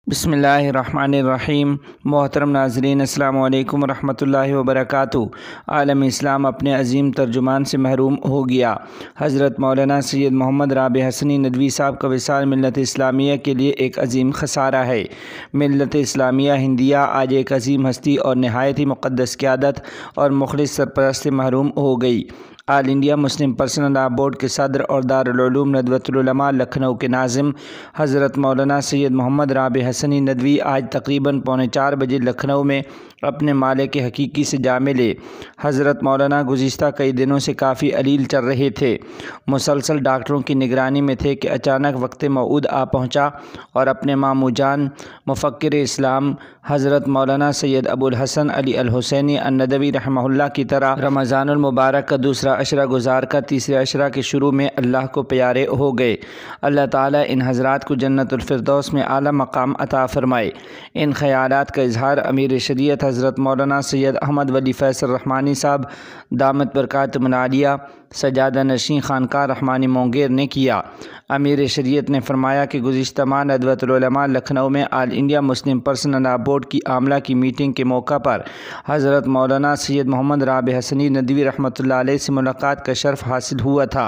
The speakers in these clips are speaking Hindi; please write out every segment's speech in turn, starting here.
बिस्मिल्लाहिर्रहमानिर्रहीम। मोहतरम नाज़रीन, अस्सलामु अलैकुम रहमतुल्लाहि व बरकातुहू। आलम इस्लाम अपने अज़ीम तर्जुमान से महरूम हो गया। हज़रत मौलाना सैयद मोहम्मद राबी हसनी नदवी साहब का विसाल मिल्लत इस्लामिया के लिए एक अज़ीम खसारा है। मिल्लत इस्लामिया हिंदिया आज एक अज़ीम हस्ती और नहायत ही मुक़द्दस क़यादत और मुखलिस सरपरस्त से महरूम हो गई। All India Muslim personal law board के सदर और दारुल उलूम नदवतुल उलमा लखनऊ के नाज़िम हज़रत मौलाना सैयद मोहम्मद राबी हसनी नदवी आज तकरीबन 3:45 बजे लखनऊ में अपने मालिक के हकीकी से जा मिले। हज़रत मौलाना गुज़िश्ता कई दिनों से काफ़ी अलील चल रहे थे। मुसलसल डॉक्टरों की निगरानी में थे कि अचानक वक्त मऊद आ पहुँचा और अपने मामू जान मुफ़क्किर इस्लाम हज़रत मौलाना सैयद अबुल हसन अली अल हुसैनी अन-नदवी रहमहुल्लाह की तरह रमज़ानुल मुबारक का दूसरा अशरा गुजार कर तीसरे अशरा के शुरू में अल्लाह को प्यारे हो गए। अल्लाह ताला इन हज़रात को जन्नतुल फिरदौस में आला मकाम अता फ़रमाए। इन ख़यालात का इजहार अमीर शरीयत हज़रत मौलाना सैयद अहमद वली फैसल रहमानी साहब दामत बरकातुहुल आलिया सजादा नशीं खानकाह रहमानी मोंगेर ने किया। अमीर शरीयत ने फरमाया कि गुज़िश्ता माह नदवतुल उलमा लखनऊ में all India Muslim personal law board की आमला की मीटिंग के मौका पर हज़रत मौलाना सैयद मोहम्मद राबी हसनी नदवी रहमतुल्लाह अलैह से मुलाकात का शर्फ़ हासिल हुआ था।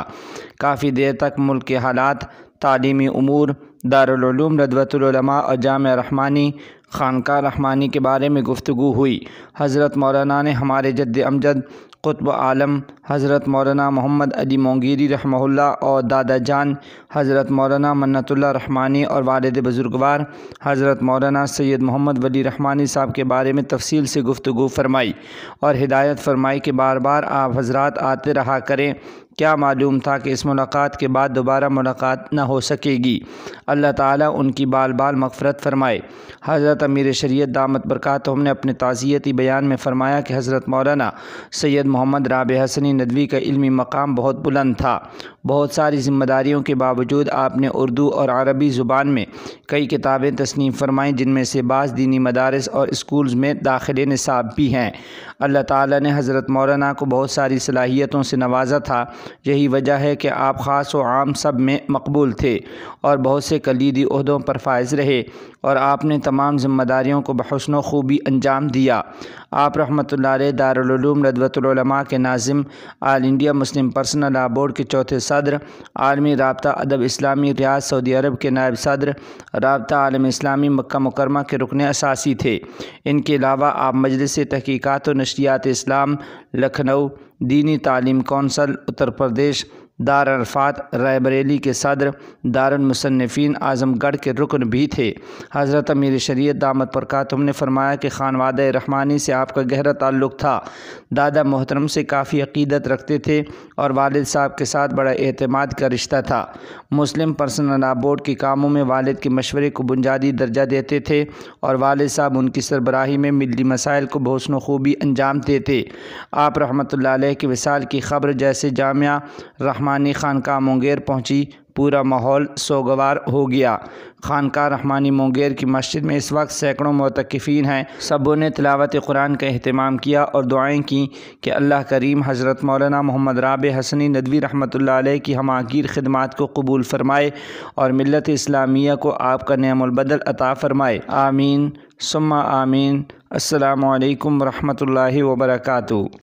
काफ़ी देर तक मुल्क के हालात, तालीमी उमूर, दारुल उलूम नदवतुल उलमा और जामिया रहमानी खानकाह रहमानी के बारे में गुफ्तगू हुई। हज़रत मौलाना ने हमारे जद्द अमजद क़ुत्ब आलम हज़रत मौलाना मोहम्मद अली मोंगेरी रहमहुल्लाह और दादा जान हज़रत मौलाना मन्नतुल्लाह रहमानी और वालिद बुज़ुर्गवार हज़रत मौलाना सैयद मोहम्मद वली रहमानी साहब के बारे में तफसील से गुफ्तगू फरमाई और हिदायत फरमाई कि बार बार आप हज़रात आते रहा करें। क्या मालूम था कि इस मुलाकात के बाद दोबारा मुलाकात न हो सकेगी। अल्लाह ताला उनकी बाल बाल मग़फ़िरत फ़रमाए। हज़रत अमीर शरीयत दामत बरकातुहुम ने अपने ताज़ियती बयान में फ़रमाया कि हज़रत मौलाना सैयद मोहम्मद राबी हसनी नदवी का इल्मी मकाम बहुत बुलंद था। बहुत सारी ज़िम्मेदारियों के बावजूद आपने उर्दू और अरबी ज़ुबान में कई किताबें तस्नीफ़ फ़रमाईं, जिनमें से बाज़ दीनी मदारिस और स्कूल्स में दाखिले निसाब भी हैं। अल्लाह ताला ने हज़रत मौलाना को बहुत सारी सलाहियतों से नवाजा था। यही वजह है कि आप ख़ास व आम सब में मकबूल थे और बहुत से कलीदी ओहदों पर फाइज रहे और आपने तमाम ज़िम्मेदारियों को बहुस्न खूबी अंजाम दिया। आप रहमतुल्लाह अलैह दारुल उलूम नदवतुल उलमा के Nazim, all India Muslim personal law board के चौथे सदर, आलमी राब्ता अदब इस्लामी रियाद सऊदी अरब के नायब सदर, राब्ता आलम इस्लामी मक्का मुकरमा के रुकन असासी थे। इनके अलावा आप मजलिस तहकीकात व नशरियात इस्लाम लखनऊ, दीनी तालीम कौंसल उत्तर प्रदेश, दार अरफात रायबरेली के सदर, दारुल मुसन्निफ़ीन आज़मगढ़ के रुकन भी थे। हज़रत अमीर शरीयत दामत बरकातुहुम ने फरमाया कि खानवादा रहमानी से आपका गहरा ताल्लुक़ था। दादा मोहतरम से काफ़ी अक़ीदत रखते थे और वालिद साहब के साथ बड़ा एतमाद का रिश्ता था। मुस्लिम पर्सनल लॉ बोर्ड के कामों में वालिद के मशवरे को बुनियादी दर्जा देते थे और वालिद साहब उनकी सरबराही में मिली मसाइल को बहुस्न खूबी अंजाम देते। आप रहमतुल्लाह अलैह के विसाल की ख़बर जैसे जामिया रहमानी खानकाह मोंगेर पहुँची, पूरा माहौल सोगवार हो गया। खानकाह रहमानी मोंगेर की मस्जिद में इस वक्त सैकड़ों मोतकिफ़ीन हैं। सबों ने तिलावत कुरान का अहतमाम किया और दुआएं की कि अल्लाह करीम हज़रत मौलाना मोहम्मद राबी हसनी नदवी रहमतुल्लाह अलैह की हमागीर खिदमात को कबूल फ़रमाए और मिल्लत इस्लामिया को आपका नेमुल बदल अता फ़रमाए। आमीन सुम्मा आमीन। अस्सलामु अलैकुम रहमतुल्लाहि व बरकातुहू।